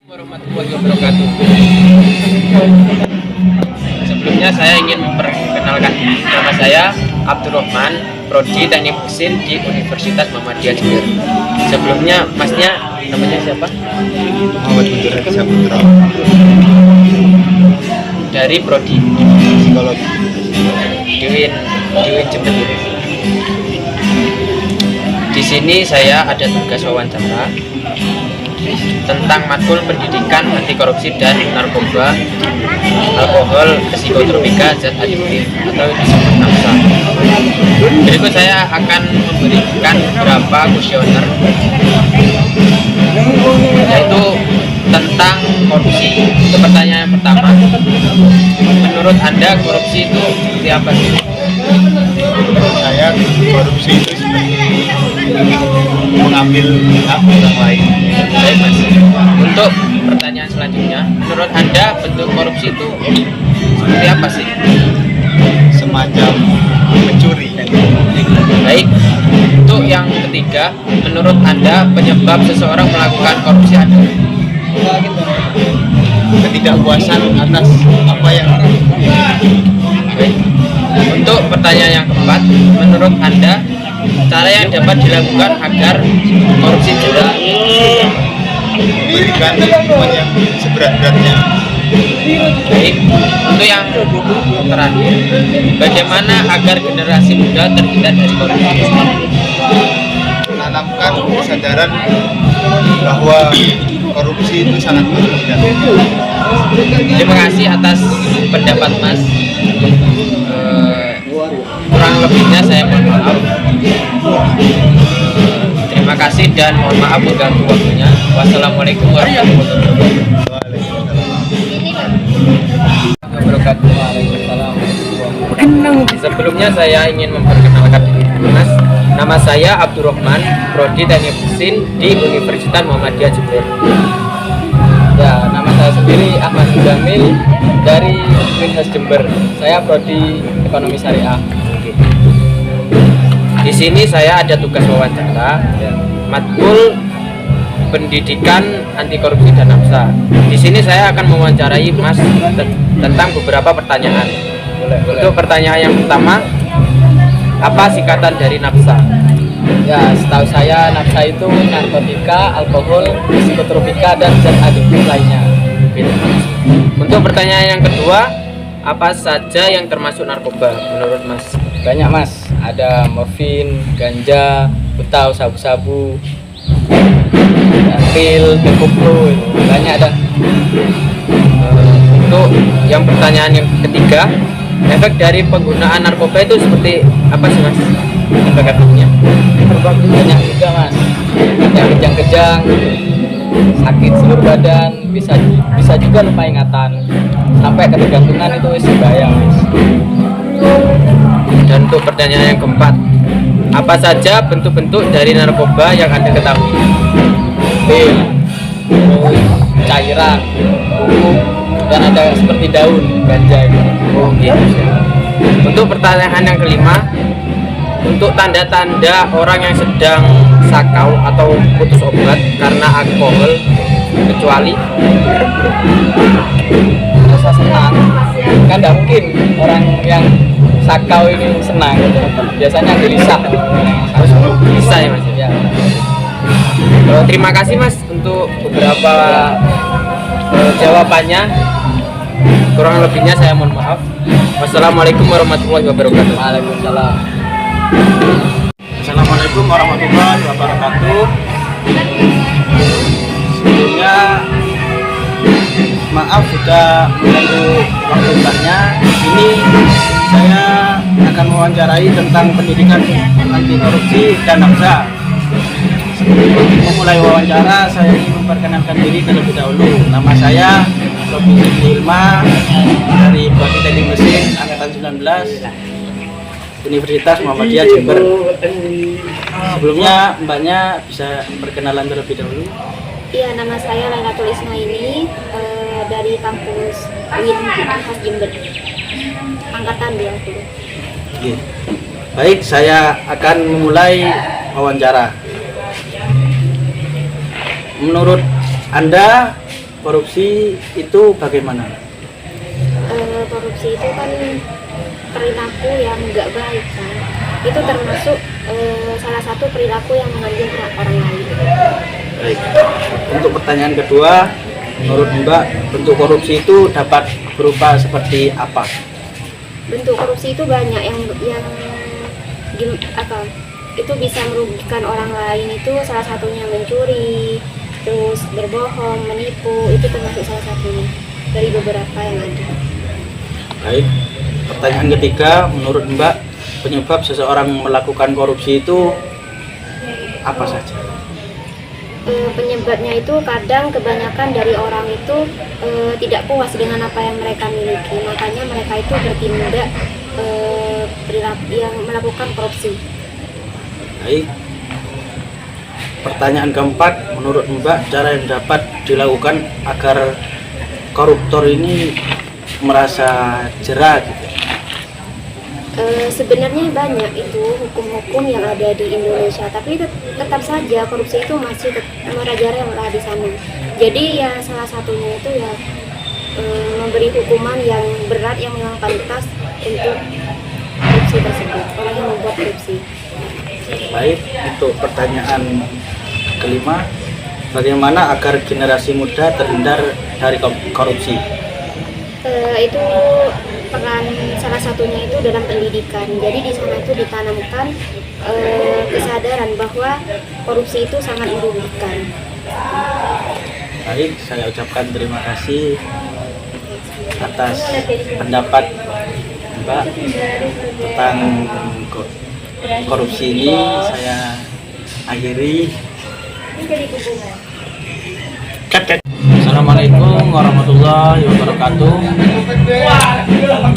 Warahmatullahi wabarakatuh. Sebelumnya saya ingin memperkenalkan diri. Nama saya Abdurrahman, Prodi Teknik Mesin di Universitas Muhammadiyah Jember. Sebelumnya masnya namanya siapa? Muhammad Guntur Saputra. Dari Prodi Psikologi. Diwin Jember. Di sini saya ada tugas wawancara tentang matkul pendidikan anti korupsi dan narkoba, alkohol, psikotropika, zat adiktif atau disebut NAPSA. Berikut saya akan memberikan beberapa kuesioner, yaitu tentang korupsi. Itu pertanyaan yang pertama. Menurut Anda korupsi itu seperti apa sih? Menurut saya korupsi itu seperti mengambil hak orang lain. Baik Mas. Untuk pertanyaan selanjutnya, menurut Anda bentuk korupsi itu seperti apa sih? Semacam mencuri. Baik. Untuk yang ketiga, menurut Anda penyebab seseorang melakukan korupsi adalah Ketidakpuasan atas apa yang baik. Untuk pertanyaan yang keempat, menurut Anda cara yang dapat dilakukan agar korupsi tidak memberikan hukuman yang seberat-beratnya. baik. Untuk yang terakhir, bagaimana agar generasi muda terhindar dari korupsi? Menanamkan kesadaran bahwa korupsi itu sangat merugikan. Terima kasih atas pendapat Mas. Kurang lebihnya saya mohon maaf. Terima kasih dan mohon maaf mengganggu waktunya. Wassalamualaikum warahmatullahi wabarakatuh. Sebelumnya saya ingin memperkenalkan diri Mas. Nama saya Abdurrahman, Prodi Teknik Mesin di Universitas Muhammadiyah Jember. Ya, nama saya sendiri Ahmad Jamil dari Universitas Jember. Saya prodi Ekonomi Syariah. Di sini saya ada tugas wawancara, matkul pendidikan anti korupsi dan NAPSA. Di sini saya akan mewawancarai Mas tentang beberapa pertanyaan. Untuk pertanyaan yang pertama, apa singkatan dari NAPSA? Ya, setahu saya NAPSA itu narkotika, alkohol, psikotropika dan zat adiktif lainnya. Untuk pertanyaan yang kedua, apa saja yang termasuk narkoba menurut Mas? Banyak Mas, ada morfin, ganja, butau, sabu-sabu, pil, koplo, banyak ada. Untuk yang pertanyaan yang ketiga, efek dari penggunaan narkoba itu seperti apa sih Mas? Efek-efeknya? Banyak juga Mas, ada kejang-kejang, sakit seluruh badan, bisa juga lupa ingatan, sampai ketergantungan itu bahaya Mas. Dan untuk pertanyaan yang keempat, apa saja bentuk-bentuk dari narkoba yang Anda ketahui? Pil, terus cairan, bubuk, dan ada seperti daun ganja gitu. Oh gitu. Untuk pertanyaan yang kelima, untuk tanda-tanda orang yang sedang sakau atau putus obat karena alkohol, kecuali rasa senang, kan tidak mungkin orang yang sakau ini senang gitu. Biasanya gelisah harus bisa ya Mas. ya. Terima kasih Mas untuk beberapa jawabannya. Kurang lebihnya saya mohon maaf. Wassalamualaikum warahmatullahi wabarakatuh. Waalaikumsalam. Assalamualaikum warahmatullahi wabarakatuh. Sebelumnya maaf sudah mengganggu waktu mbaknya. Ini saya akan mewawancarai tentang pendidikan anti korupsi dan NAPSA. Sebelum memulai wawancara, saya ingin memperkenalkan diri terlebih dahulu. Nama saya Robin Ilma dari Prodi Teknik Mesin angkatan 19 Universitas Muhammadiyah Jember. Sebelumnya mbaknya bisa perkenalan terlebih dahulu. Iya, nama saya Lailatul Ismaili dari kampus UIN Unhas Jember, angkatan 20. Oke. Baik, saya akan memulai wawancara. Menurut Anda, korupsi itu bagaimana? Korupsi itu kan perilaku yang nggak baik kan. Itu termasuk salah satu perilaku yang mengambil hak orang lain. Baik. Untuk pertanyaan kedua, menurut Mbak, bentuk korupsi itu dapat berupa seperti apa? Bentuk korupsi itu banyak itu bisa merugikan orang lain, itu salah satunya mencuri, terus berbohong, menipu, itu termasuk salah satunya dari beberapa yang ada. Baik. Pertanyaan ketiga, menurut Mbak, penyebab seseorang melakukan korupsi itu apa saja? Penyebabnya itu kadang kebanyakan dari orang itu tidak puas dengan apa yang mereka miliki, makanya mereka itu bertindak yang melakukan korupsi. Baik. Pertanyaan keempat, menurut Mbak, cara yang dapat dilakukan agar koruptor ini merasa jera gitu? Sebenarnya banyak itu hukum-hukum yang ada di Indonesia, tapi tetap saja korupsi itu masih merajalela di sana. Jadi ya salah satunya itu ya memberi hukuman yang berat yang memang pantas untuk korupsi tersebut, orang yang membuat korupsi. Baik, untuk pertanyaan kelima, bagaimana agar generasi muda terhindar dari korupsi? Itu peran salah satunya itu dalam pendidikan. Jadi di sana itu ditanamkan kesadaran bahwa korupsi itu sangat merugikan. Baik, saya ucapkan terima kasih atas pendapat Mbak tentang korupsi ini. Saya akhiri. Assalamualaikum warahmatullahi wabarakatuh.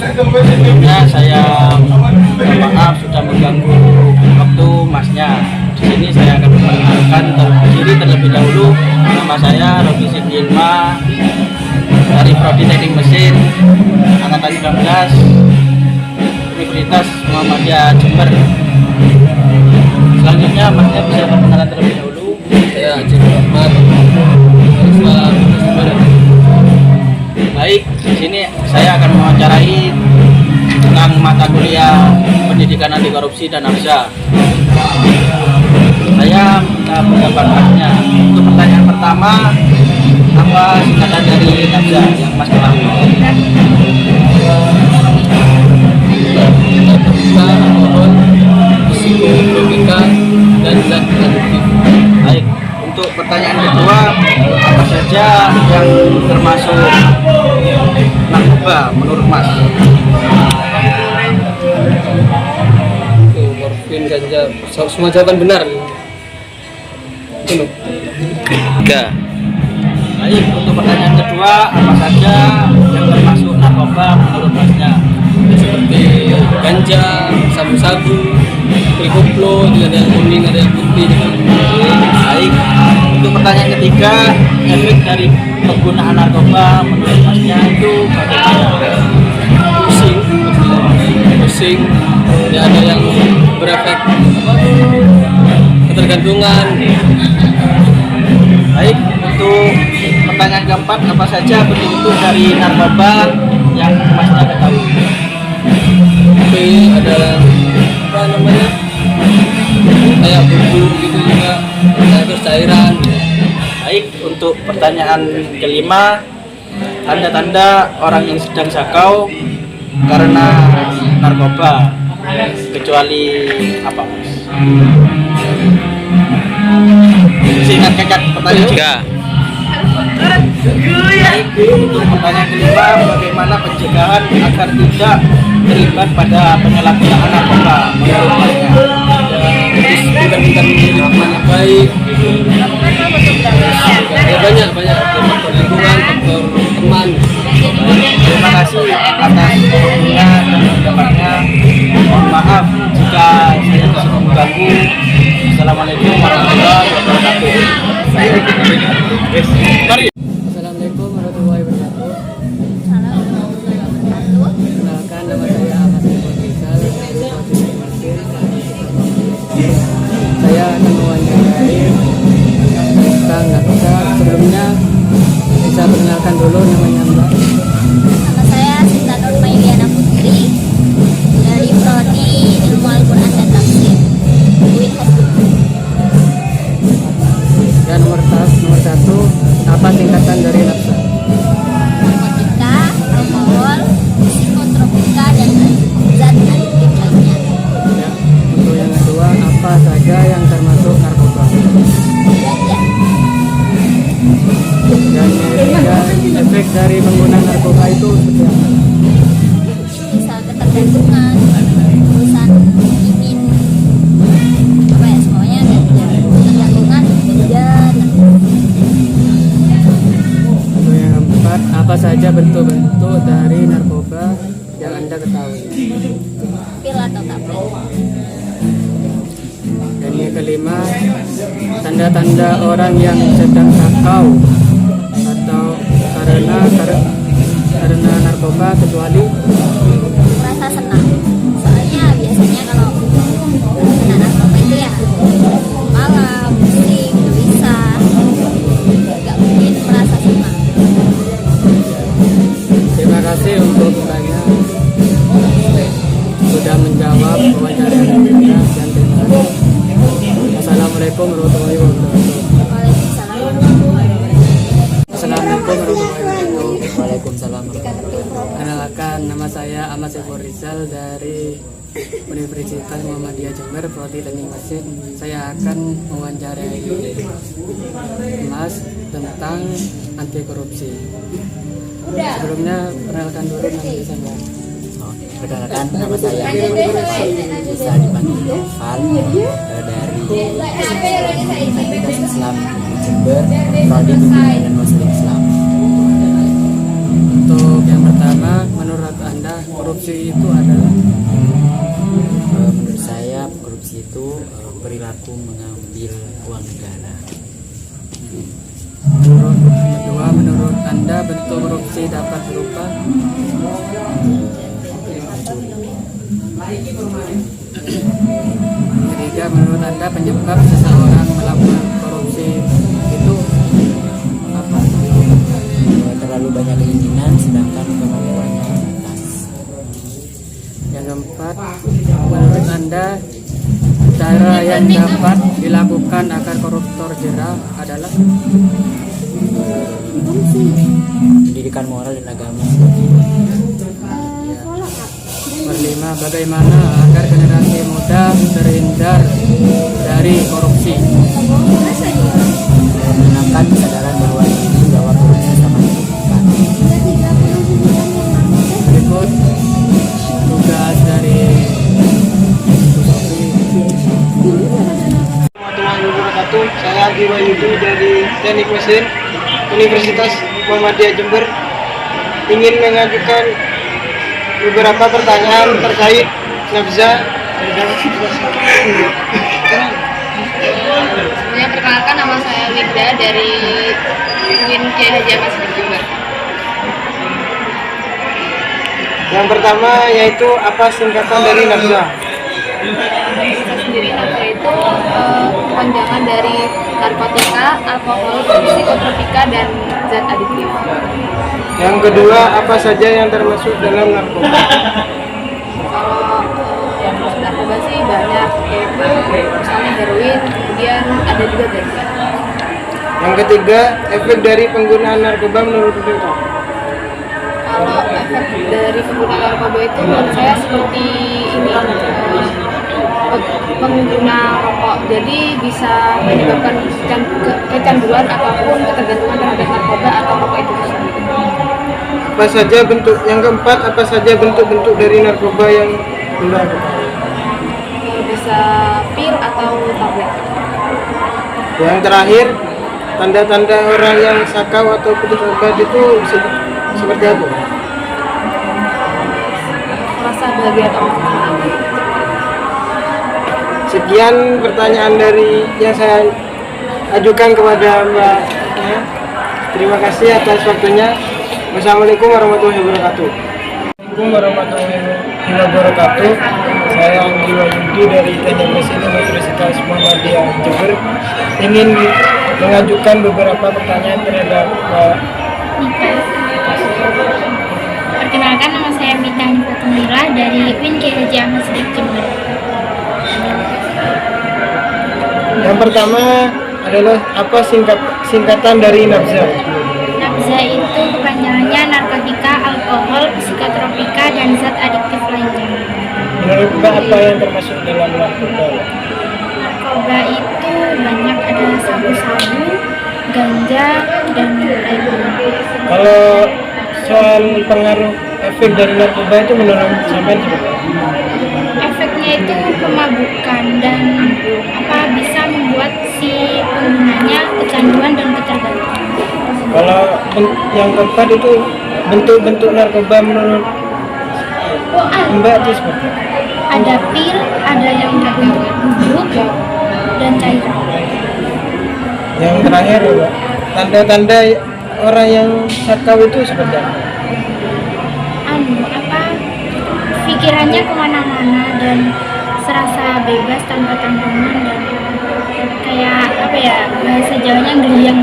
Sebelumnya saya minta maaf sudah mengganggu waktu Masnya. Di sini saya akan memperkenalkan diri terlebih dahulu. Nama saya Robi Sidielma dari Prodi Teknik Mesin angkatan 19 Universitas Muhammadiyah Jember. Selanjutnya Masnya bisa perkenalan terlebih dahulu. Saya Haji Muhammad. Baik, di sini saya akan mewawancarai tentang mata kuliah pendidikan anti korupsi dan nafsa. Saya minta pendapat Masnya. Untuk pertanyaan pertama, apa singkatan dari nafsa yang Mas ketahui? Narkotika, alkohol, psikotropika, dan zat adiktif. Baik, untuk pertanyaan kedua, apa saja yang termasuk narkoba menurut Mas? Morfin, ganja, semua jawaban benar. Itu. Tiga. Baik, untuk pertanyaan kedua, apa saja yang termasuk narkoba menurut Masnya? Seperti ganja, sabu-sabu, koplo, ada yang kuning, ada yang putih. Baik, untuk pertanyaan ketiga, efek dari penggunaan narkoba menurut Masnya itu bagaimana? Pusing, ya ada yang berefek ketergantungan. Baik, untuk pertanyaan keempat, apa saja bentuk-bentuk dari narkoba yang Masnya ketahui? Tapi ada apa namanya, kayak bumbu gitu juga, terus cairan. Baik, untuk pertanyaan kelima, tanda-tanda orang yang sedang sakau karena narkoba, kecuali apa Mas? Singkat pertanyaan juga. Baik, untuk pertanyaan kelima, bagaimana pencegahan agar tidak terlibat pada penyalahgunaan narkoba menurut Masnya? Terus kita memilih yang baik. Ya, banyak faktor lingkungan, faktor teman. Terima kasih atas waktunya dan pendapatnya. Mohon maaf jika saya telah mengganggu. Assalamualaikum warahmatullahi wabarakatuh. Assalamualaikum warahmatullahi wabarakatuh. Perkenalkan, nama saya Ahmad Rizal. Saya akan mewawancarai tentang narkoba. Sebelumnya bisa saja bentuk-bentuk dari narkoba yang Anda ketahui? Pil atau tablet. Dan yang kelima, tanda-tanda orang yang sedang sakau atau karena narkoba, kecuali Merasa senang. Soalnya biasanya kalau kena narkoba itu ya malam, pusing, gelisah, nggak mungkin merasa senang. terima kasih untuk bukannya sudah menjawab wawancara kita dan terima kasih. Assalamualaikum warahmatullahi wabarakatuh. Waalaikumsalam. Assalamualaikum warahmatullahi wabarakatuh. Waalaikumsalam. Kenalkan, nama saya Ahmad Saiful Rizal dari Universitas Muhammadiyah Jember, Prodi Teknik Mesin. Saya akan mewawancarai Mas tentang anti korupsi. Sebelumnya perkenalkan dulu nama saya. Perkenalkan, nama saya bisa dipanggil Noval dari Fakultas Islam Jember, Prodi Bimbingan dan Muslim Islam. Untuk yang pertama, menurut Anda korupsi itu adalah? Menurut saya korupsi itu perilaku mengambil uang negara. Kedua, menurut Anda bentuk korupsi dapat berupa? Ketiga, menurut Anda penyebab seseorang melakukan korupsi itu apa? Terlalu banyak keinginan sedangkan kemampuannya terbatas. Yang keempat, menurut Anda cara yang dapat dilakukan agar koruptor jera adalah? Pendidikan moral dan agama. Berlima, bagaimana agar generasi muda terhindar dari korupsi? Menanamkan kesadaran bahwa korupsi sama mematikan. Berikut tugas dari Warahmatullahi wabarakatuh. Saya Adi Wahyudi dari Teknik Mesin Universitas Muhammadiyah Jember, ingin mengajukan beberapa pertanyaan terkait nafza. Saya perkenalkan, nama saya Winda dari UIN Kiai Haji Ahmad Sadiq Jember. Yang pertama yaitu apa singkatan dari nafza? Saya sendiri nafza itu kepanjangan dari narkotika, alkohol, psikotropika, dan zat adiktif. Yang kedua, apa saja yang termasuk dalam narkoba? Kalau yang termasuk narkoba sih banyak, yaitu misalnya heroin, kemudian ada juga ganja. Yang ketiga, efek dari penggunaan narkoba menurut Anda? Kalau efek dari penggunaan narkoba itu menurut saya seperti ini, pengguna rokok, jadi bisa menyebabkan kecanduan ataupun ketergantungan terhadap narkoba atau rokok itu sendiri. Apa saja bentuk? Yang keempat, apa saja bentuk-bentuk dari narkoba yang benar? Bisa pil atau tablet. Yang terakhir, tanda-tanda orang yang sakau atau putus obat itu seperti apa? Rasa bahagia atau senang. Sekian pertanyaan dari yang saya ajukan kepada Mbak. Terima kasih atas waktunya. Wassalamualaikum warahmatullahi wabarakatuh. Assalamualaikum warahmatullahi wabarakatuh. Saya Anggi Wahyudi dari Teknik Mesin Universitas Muhammadiyah Jember, ingin mengajukan beberapa pertanyaan terhadap Mbak. Perkenalkan, nama saya Mita Nifatumila dari UIN Kiai Haji Ahmad Sadiq Jember. Yang pertama adalah apa singkatan dari nafza? Nafza itu kepanjangannya narkotika, alkohol, psikotropika, dan zat adiktif lainnya. Menurut Mbak, apa yang termasuk dalam narkoba? Narkoba itu banyak, ada sabu-sabu, ganja, dan lainnya. Kalau soal pengaruh efek dari narkoba itu menurut sampean seperti apa? Efeknya itu pemabukan dan bisa membuat si penggunanya kecanduan dan ketergantungan. Kalau yang keempat itu bentuk-bentuk narkoba menurut Mbak itu seperti apa? Ada pil, ada yang berbentuk bubuk dan cairan. Yang terakhir ya Mbak, tanda-tanda orang yang sakau itu seperti apa? Pikirannya kemana-mana dan serasa bebas tanpa tanggungan dan kayak bahasa Jawanya geliang.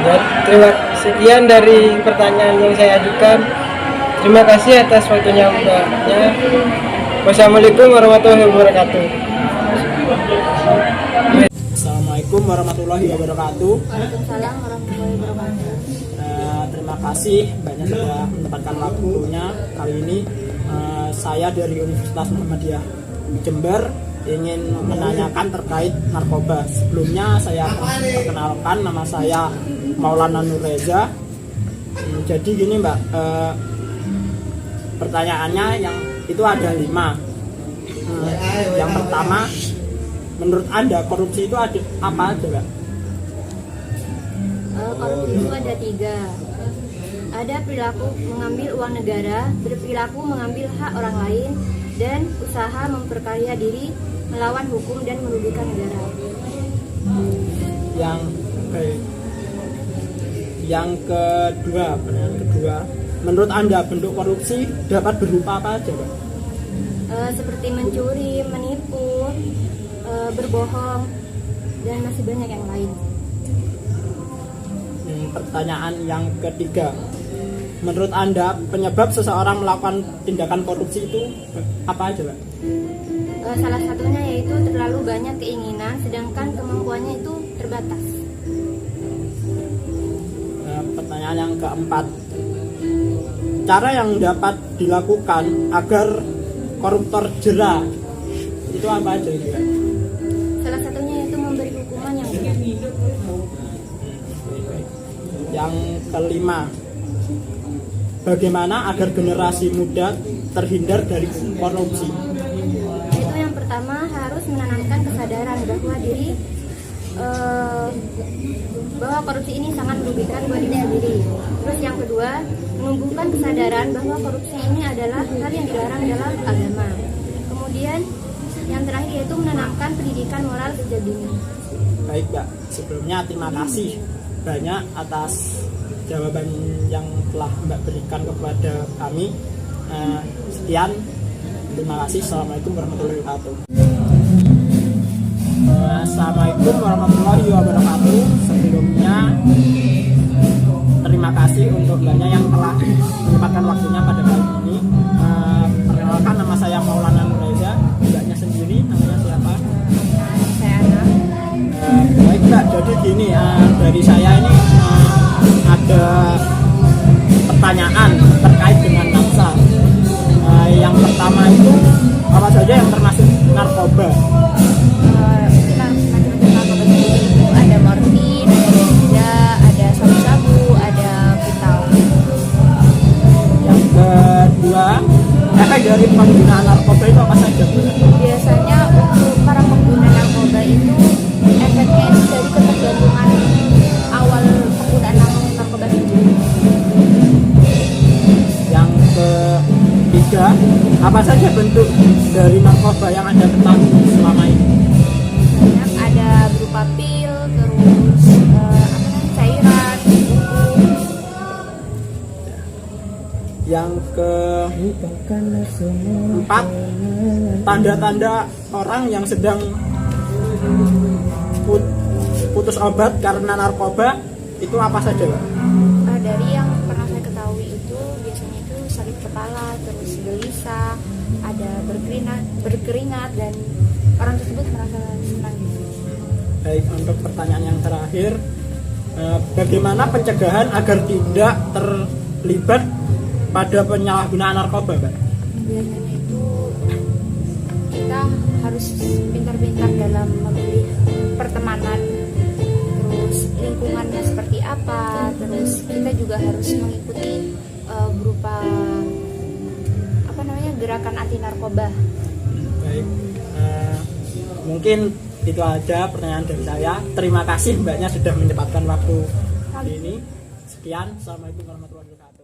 Ya, terima sekian dari pertanyaan yang saya ajukan. Terima kasih atas waktunya Mbaknya. Wassalamualaikum warahmatullahi wabarakatuh. Assalamualaikum warahmatullahi wabarakatuh. Waalaikumsalam warahmatullahi wabarakatuh. Terima kasih banyak sudah mendapatkan waktunya kali ini. Saya dari Universitas Muhammadiyah Jember ingin menanyakan terkait narkoba. Sebelumnya saya perkenalkan, nama saya Maulana Nur Reza. Jadi gini Mbak, pertanyaannya yang itu ada 5. Yang pertama, menurut Anda korupsi itu ada apa aja Mbak? Korupsi itu ada 3. Ada perilaku mengambil uang negara, berperilaku mengambil hak orang lain, dan usaha memperkaya diri melawan hukum dan merugikan negara. Yang kedua, pertanyaan kedua, menurut Anda bentuk korupsi dapat berupa apa aja Mbak? Seperti mencuri, menipu, berbohong, dan masih banyak yang lain. Pertanyaan yang ketiga, menurut Anda penyebab seseorang melakukan tindakan korupsi itu apa aja Mbak? Salah satunya yaitu terlalu banyak keinginan sedangkan kemampuannya itu terbatas. Pertanyaan yang keempat, cara yang dapat dilakukan agar koruptor jera itu apa aja itu Mbak? Salah satunya yaitu memberi hukuman yang benar. Yang kelima, bagaimana agar generasi muda terhindar dari korupsi? Itu yang pertama harus menanamkan kesadaran bahwa korupsi ini sangat merugikan buat diri sendiri. Terus yang kedua, menumbuhkan kesadaran bahwa korupsi ini adalah hal yang dilarang dalam agama. Kemudian yang terakhir yaitu menanamkan pendidikan moral sejak dini. Baik Mbak, sebelumnya terima kasih banyak atas jawaban yang telah Mbak berikan kepada kami. Sekian, terima kasih. Assalamualaikum warahmatullahi wabarakatuh. Assalamualaikum warahmatullahi wabarakatuh. Sebelumnya terima kasih untuk Mbaknya yang telah menyempatkan waktunya pada kali ini. Perkenalkan, nama saya Maulana Nur Reza. Mbaknya sendiri namanya siapa? Saya Ana. Baik Mbak, jadi gini, dari saya ini ada pertanyaan terkait dengan nafsa. Yang pertama itu apa saja yang termasuk narkoba? Macam-macam narkoba itu ada morfin, ada ganja, ada sabu-sabu, ada vital. Yang kedua, efek dari penggunaan narkoba itu apa saja? Biasanya untuk para pengguna narkoba itu efeknya itu dari ketergantungan awal penggunaan narkoba sendiri. Yang ketiga, apa saja bentuk dari narkoba yang Anda ketahui selama ini? Banyak, ada berupa pil, terus cairan, buku. Yang keempat, tanda-tanda orang yang sedang putus obat karena narkoba itu apa saja Pak? Dari yang pernah saya ketahui itu biasanya itu sakit kepala, terus gelisah, ada berkeringat dan orang tersebut merasa senang gitu. Baik, untuk pertanyaan yang terakhir, bagaimana pencegahan agar tidak terlibat pada penyalahgunaan narkoba, Pak? Biasanya itu kita harus pintar-pintar dalam memilih pertemanan, terus lingkungannya seperti apa, terus kita juga harus mengikuti berupa gerakan anti narkoba. Baik, mungkin itu aja pertanyaan dari saya. Terima kasih Mbaknya sudah menyempatkan waktu hari ini. Sekian, assalamualaikum warahmatullahi wabarakatuh.